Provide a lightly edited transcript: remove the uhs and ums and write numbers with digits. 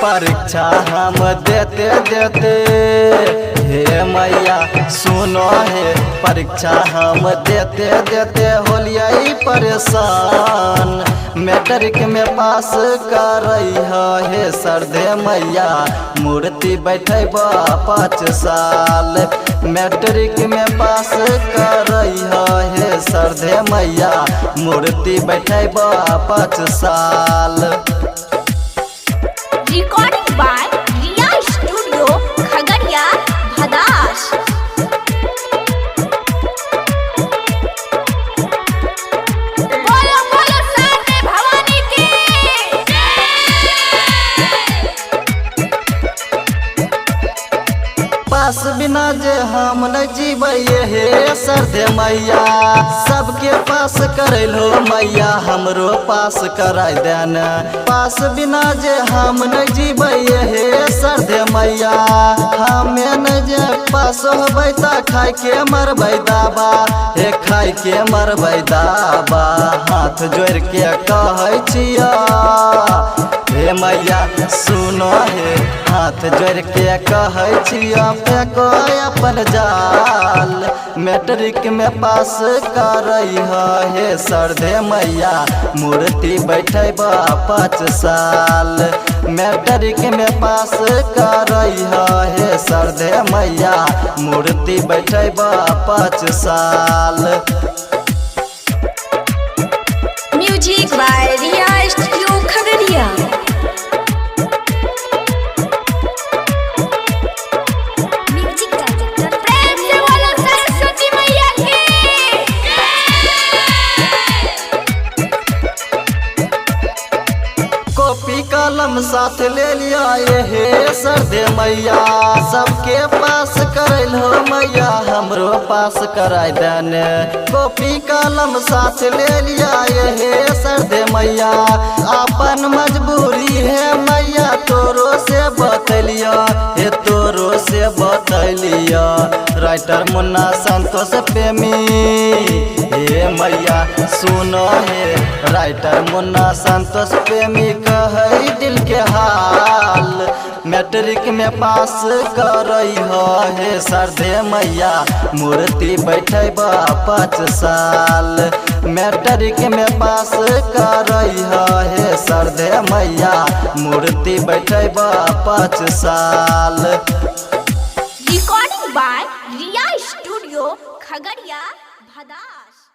परीक्षा हम देते देते हे मैया सुनो हे परीक्षा हम देते देते होलिया परेशान मैट्रिक में पास कर हे सरदे मैया मूर्ति बैठे 5 साल मैट्रिक में पास कर हे सरदे मैया मूर्ति बैठे 5 साल। Recording by Riya studio Khagaria Bhadas. बोलो बोलो साथे भवानी की। पास बिना जे हम न जीवे हे सरदे मैया सबके पास करैलो मैया हमरो पास कराय देन पास बिना जे हम न जीवे हे सरदे मैया हमें न जे पास होबै त खाय के मरबै दाबा हे खाय के मरबै दाबा हाथ जोड़ के कहै छिया हे मैया सुनो हे हाथ जोड़ के कहै छिया फेको अपन जाल मैट्रिक में पास कर हे सरदे मैया मूर्ति बैठे 5 साल मैट्रिक में पास कर हे सरदे मैया मूर्ति बैठे 5 साल। Music by Riya studio Khagaria. Copy कलम साथ ले लिया हे सरदे मैया सबके पास करैलो मैया हमरो पास कराय देन कॉपी कलम साथ ले लिया हे सरदे मैया अपन मजबूरी है मैया तोरो से बतलिया हे तोरो से बतलिया राइटर मुन्ना संतोष प्रेमी हे मैया सुनो हे राइटर मुन्ना संतोष प्रेमी कहै दिल के हाल मैट्रिक में पास कर हे सरदे मैया मूर्ति बैठे 5 साल मैट्रिक में पास कर हे सरदे मैया मूर्ति बैठे 5 साल। Recording by Riya studio Khagaria Bhadas.